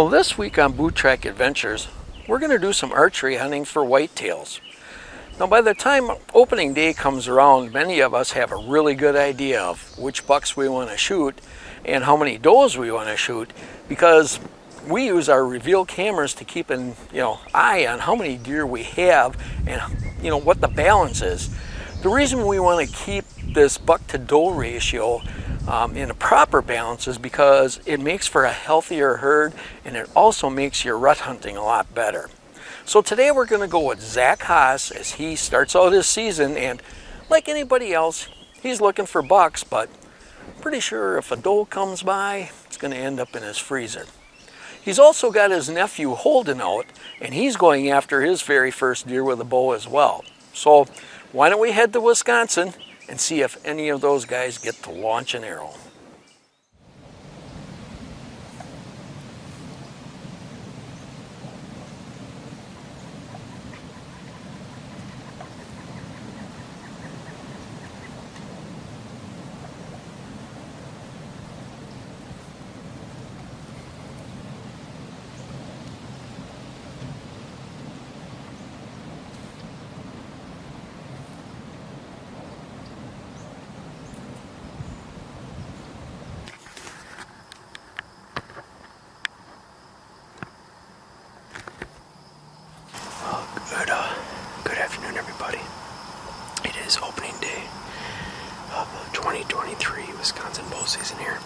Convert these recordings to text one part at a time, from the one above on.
Well, this week on Boot-Trac Adventures, we're going to do some archery hunting for whitetails. Now, by the time opening day comes around, many of us have a really good idea of which bucks we want to shoot and how many does we want to shoot, because we use our reveal cameras to keep an eye on how many deer we have and what the balance is. The reason we want to keep this buck to doe ratio in a proper balance is because it makes for a healthier herd, and it also makes your rut hunting a lot better. So today we're going to go with Zach Haas as he starts out his season, and like anybody else, he's looking for bucks, but pretty sure if a doe comes by, it's going to end up in his freezer. He's also got his nephew Holden out, and he's going after his very first deer with a bow as well. So why don't we head to Wisconsin and see if any of those guys get to launch an arrow. Good afternoon, everybody. It is opening day of the 2023 Wisconsin bow season here,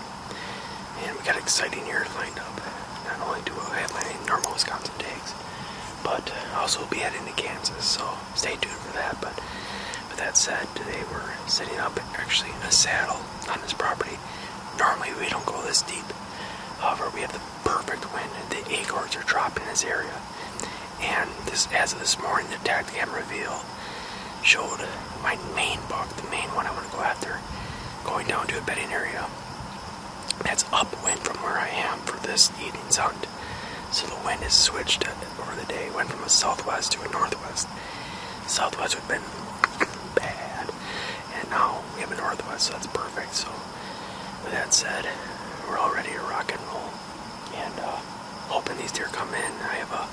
and we got exciting years lined up. Not only do I have my normal Wisconsin tags, but also will be heading to Kansas, so stay tuned for that. But with that said, today we're setting up actually in a saddle on this property. Normally we don't go this deep. However, we have the perfect wind and the acorns are dropping in this area. And as of this morning, the tag camera reveal showed my main buck, the main one I want to go after, going down to a bedding area that's upwind from where I am for this evening's hunt. So the wind has switched over the day, went from a southwest to a northwest. Southwest would have been bad, and now we have a northwest, so that's perfect. So with that said, we're all ready to rock and roll, and hoping these deer come in. I have a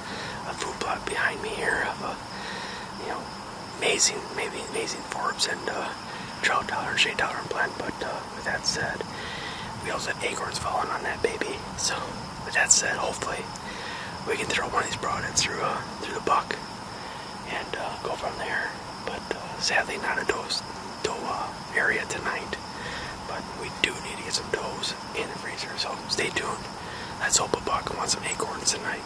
food plot behind me here of amazing forbs and trout dollar and shade dollar and blend. But with that said, we also have acorns falling on that baby. So with that said, hopefully we can throw one of these broadheads through the buck and go from there. But sadly, not a doe area tonight. But we do need to get some does in the freezer. So stay tuned. Let's hope a buck wants some acorns tonight.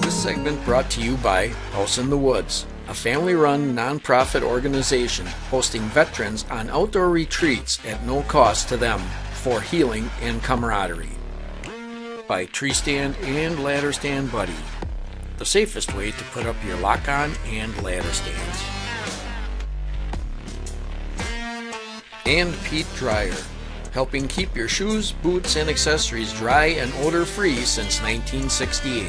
Segment brought to you by House in the Woods, a family-run nonprofit organization hosting veterans on outdoor retreats at no cost to them for healing and camaraderie. By Tree Stand and Ladder Stand Buddy, the safest way to put up your lock-on and ladder stands. And Pete Dryer, helping keep your shoes, boots, and accessories dry and odor-free since 1968.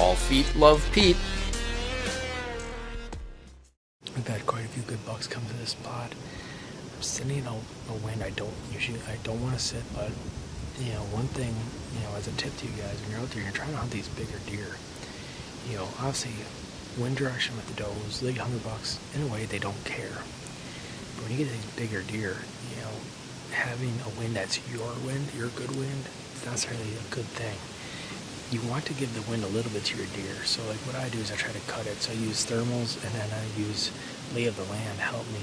All feet love Pete. We've had quite a few good bucks come to this spot. sitting in a wind, I don't want to sit, but one thing, as a tip to you guys, when you're out there, you're trying to hunt these bigger deer. Obviously, wind direction with the does, they get $100. In a way, they don't care. But when you get these bigger deer, having a wind that's your wind, your good wind, it's not necessarily a good thing. You want to give the wind a little bit to your deer. So like what I do is I try to cut it. So I use thermals, and then I use lay of the land to help me.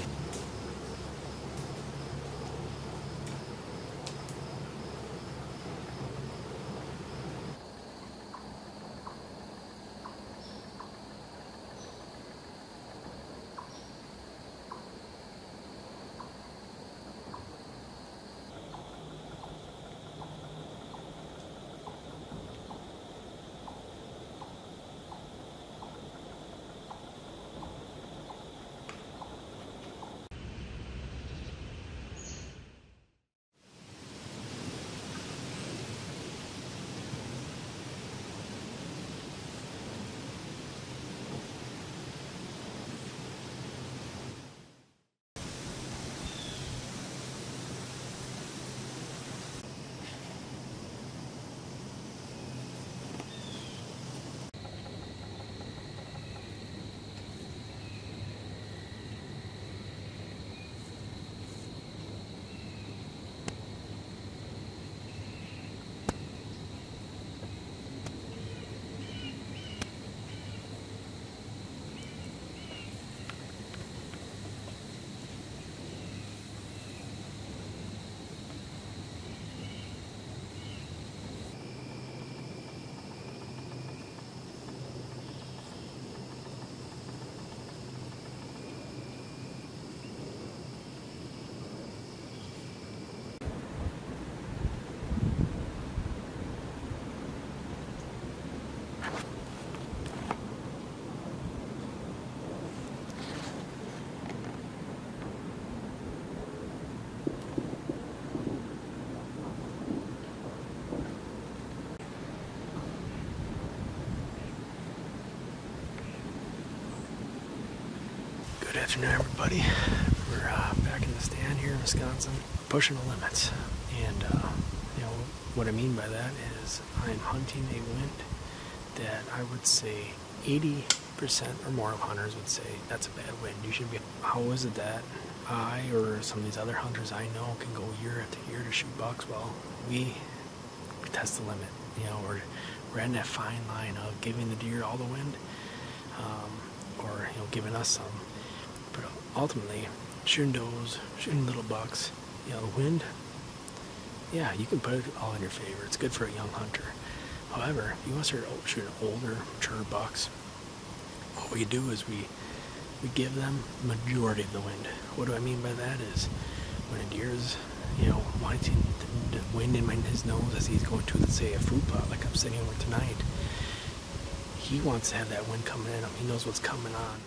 Good afternoon, everybody. We're back in the stand here in Wisconsin, pushing the limits. And what I mean by that is I'm hunting a wind that I would say 80% or more of hunters would say that's a bad wind. You should be. How is it that I or some of these other hunters I know can go year after year to shoot bucks? Well, we test the limit. We're in that fine line of giving the deer all the wind, or giving us some. But ultimately, shooting does, shooting little bucks, the wind, yeah, you can put it all in your favor. It's good for a young hunter. However, if you want to start shooting older, mature bucks, what we do is we give them majority of the wind. What do I mean by that is when a deer is, wanting the wind in his nose as he's going to, let's say, a fruit pot like I'm sitting over tonight, he wants to have that wind coming in him. He knows what's coming on.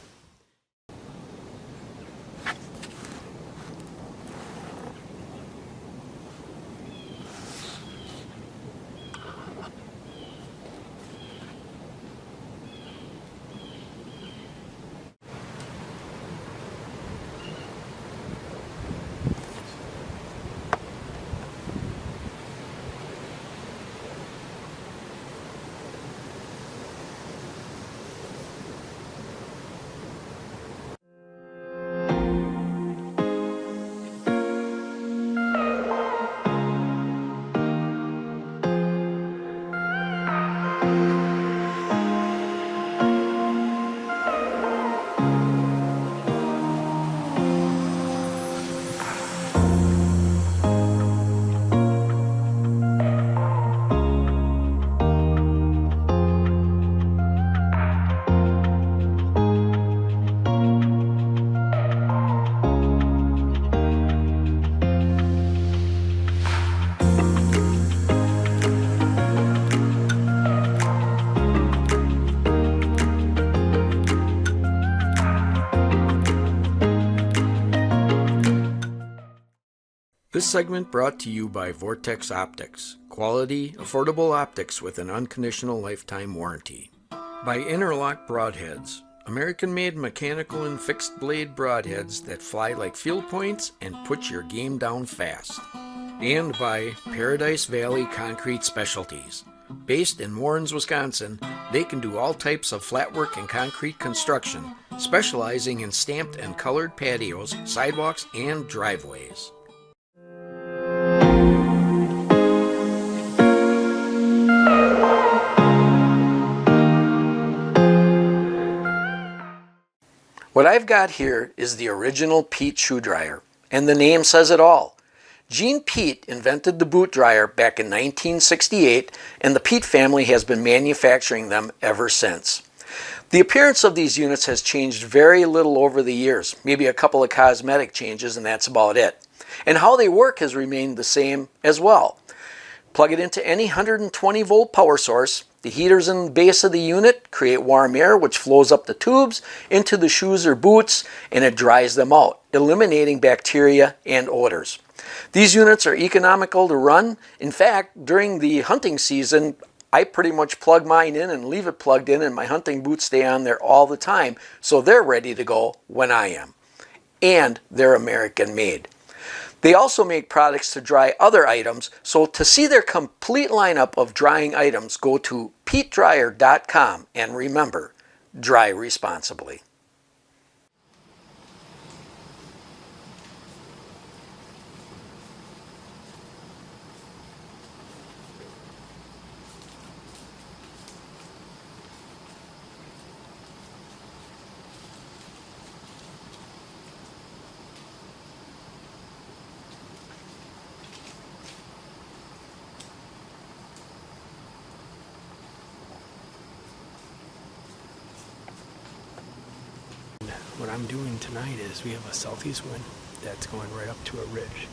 This segment brought to you by Vortex Optics. Quality, affordable optics with an unconditional lifetime warranty. By Interlock Broadheads. American-made mechanical and fixed blade broadheads that fly like field points and put your game down fast. And by Paradise Valley Concrete Specialties. Based in Warrens, Wisconsin, they can do all types of flatwork and concrete construction, specializing in stamped and colored patios, sidewalks, and driveways. What I've got here is the original Pete shoe dryer, and the name says it all. Gene Pete invented the boot dryer back in 1968, and the Pete family has been manufacturing them ever since. The appearance of these units has changed very little over the years, maybe a couple of cosmetic changes, and that's about it. And how they work has remained the same as well. Plug it into any 120 volt power source. The heaters in the base of the unit create warm air which flows up the tubes into the shoes or boots, and it dries them out, eliminating bacteria and odors. These units are economical to run. In fact, during the hunting season, I pretty much plug mine in and leave it plugged in, and my hunting boots stay on there all the time, so they're ready to go when I am. And they're American made. They also make products to dry other items, so to see their complete lineup of drying items, go to PeteDryer.com, and remember, dry responsibly. What I'm doing tonight is we have a southeast wind that's going right up to a ridge.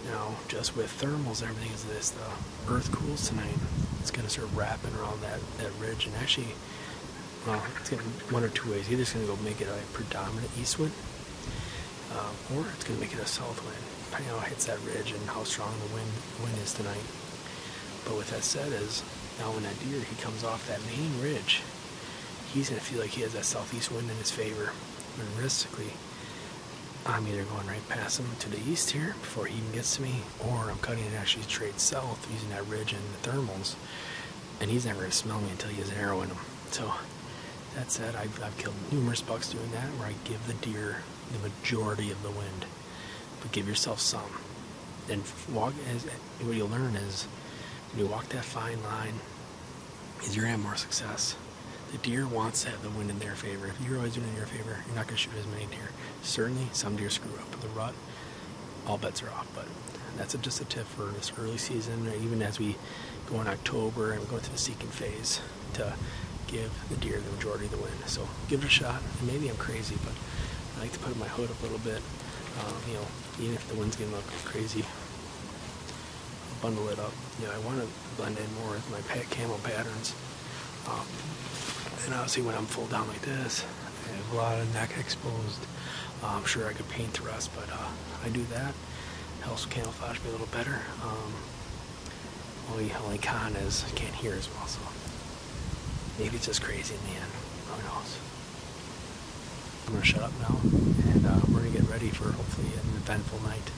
Now, just with thermals and everything, is this the earth cools tonight, it's going to start wrapping around that ridge, and actually, well, it's going to one or two ways. Either it's going to go make it a predominant east wind, or it's going to make it a south wind, depending on how it hits that ridge and how strong the wind is tonight. But with that said, is now when that deer he comes off that main ridge, he's going to feel like he has that southeast wind in his favor. And realistically, I'm either going right past him to the east here before he even gets to me, or I'm cutting it actually straight south using that ridge and the thermals, and he's never going to smell me until he has an arrow in him. So that said, I've killed numerous bucks doing that, where I give the deer the majority of the wind, but give yourself some. And what you'll learn is when you walk that fine line, is you're going to have more success. The deer wants to have the wind in their favor. If you're always doing it in your favor, you're not going to shoot as many deer. Certainly, some deer screw up with the rut. All bets are off, but that's just a tip for this early season, or even as we go in October and we go through the seeking phase, to give the deer the majority of the wind. So give it a shot. And maybe I'm crazy, but I like to put my hood up a little bit. Even if the wind's getting a little crazy, bundle it up. I want to blend in more with my camo patterns. And obviously when I'm full down like this, I have a lot of neck exposed. I'm sure I could paint the rest, but I do that. Helps camouflage me a little better. Only con is I can't hear as well, so maybe it's just crazy in the end. Who knows? I'm going to shut up now, and we're going to get ready for hopefully an eventful night.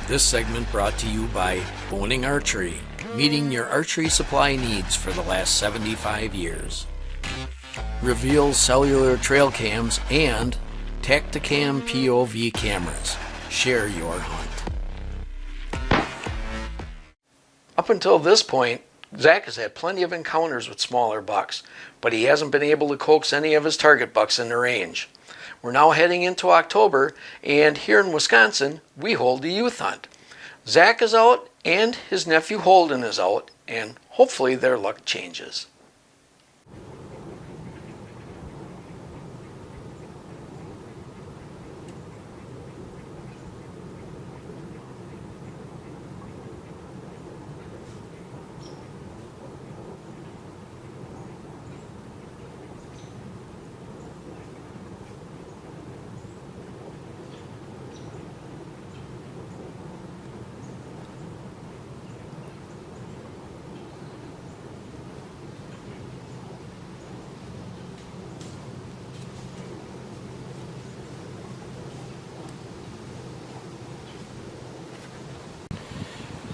This segment brought to you by Boning Archery, meeting your archery supply needs for the last 75 years. Reveal cellular trail cams and Tacticam POV cameras. Share your hunt. Up until this point, Zach has had plenty of encounters with smaller bucks, but he hasn't been able to coax any of his target bucks into range. We're now heading into October, and here in Wisconsin, we hold the youth hunt. Zach is out, and his nephew Holden is out, and hopefully their luck changes.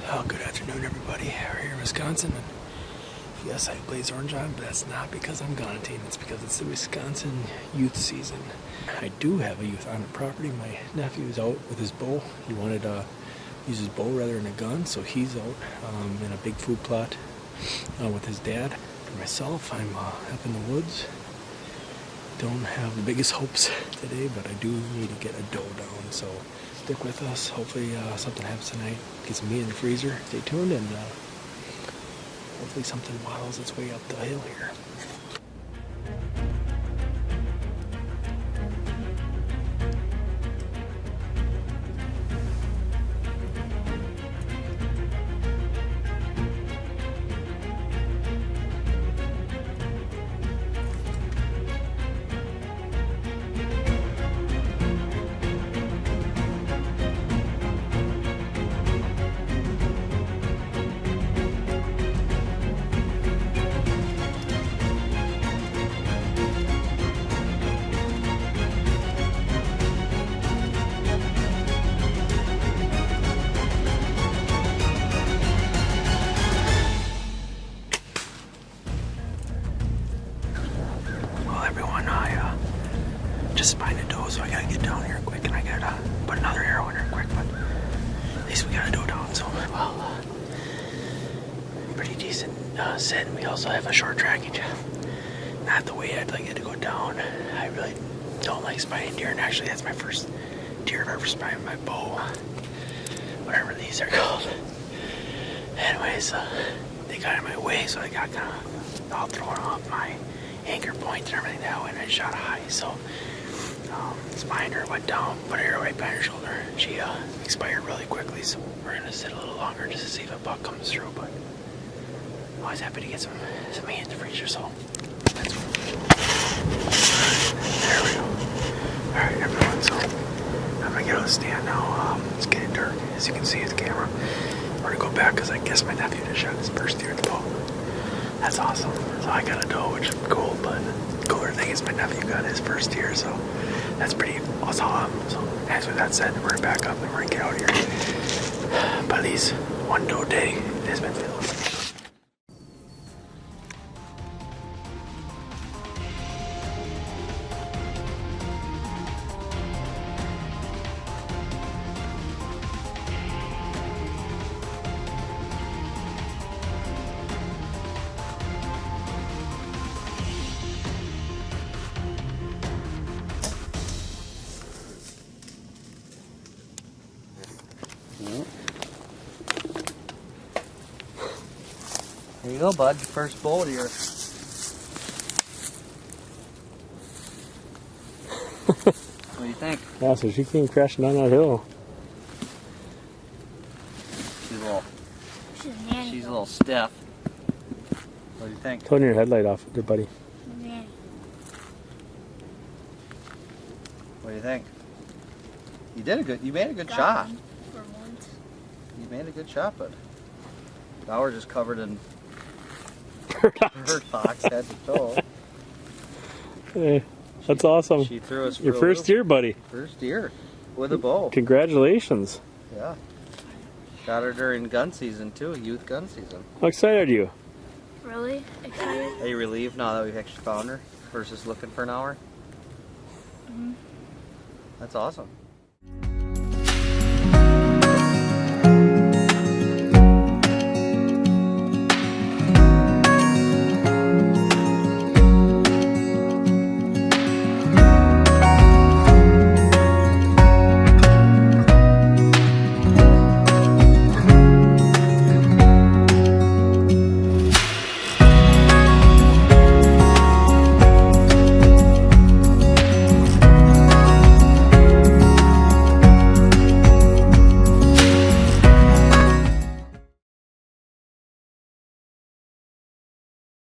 Oh, good afternoon, everybody. We're here in Wisconsin, and yes, I have blaze orange on, but that's not because I'm gunting. It's because it's the Wisconsin youth season. I do have a youth on the property. My nephew is out with his bow. He wanted to use his bow rather than a gun, so he's out in a big food plot with his dad. For myself, I'm up in the woods. Don't have the biggest hopes today, but I do need to get a doe down, so stick with us. Hopefully something happens tonight. Get some meat in the freezer. Stay tuned, and hopefully something waddles its way up the hill here. Spine a doe, so I gotta get down here quick, and I gotta put another arrow in her quick, but at least we got a doe down, so well, pretty decent sit. We also have a short trackage. Not the way I'd like it to go down. I really don't like spining deer, and actually that's my first deer I've ever spined with my bow, whatever these are called. Anyways, they got in my way, so I got kind of all thrown off my anchor point and everything that way, and I shot high, so spined her, went down, put her arrow right behind her shoulder. She expired really quickly, so we're gonna sit a little longer just to see if a buck comes through, but I'm always happy to get some meat in the freezer, so that's cool. There we go. Alright, everyone, so I'm gonna get on the stand now. It's getting dark, as you can see with the camera. We're gonna go back because I guess my nephew just shot his first deer at the bow. That's awesome. So I got a doe, which is cool, but the cooler thing is my nephew got his first deer, so that's pretty awesome. So as with that said, we're gonna back up and we're gonna get out of here. But at least one doe day has been filled. There you go, bud. Your first bowl deer. What do you think? Yeah, so she came crashing down that hill. She's a little stiff. What do you think? Turn your headlight off, good buddy. What do you think? You made a good shot. For once. You made a good shot, but now we're just covered in hurt fox head to toe. Hey, that's awesome. She threw us your first deer, buddy. First deer with a bow. Congratulations. Yeah. Got her during gun season too, youth gun season. How excited are you? Really excited? Are you relieved now that we've actually found her versus looking for an hour? Mm-hmm. That's awesome.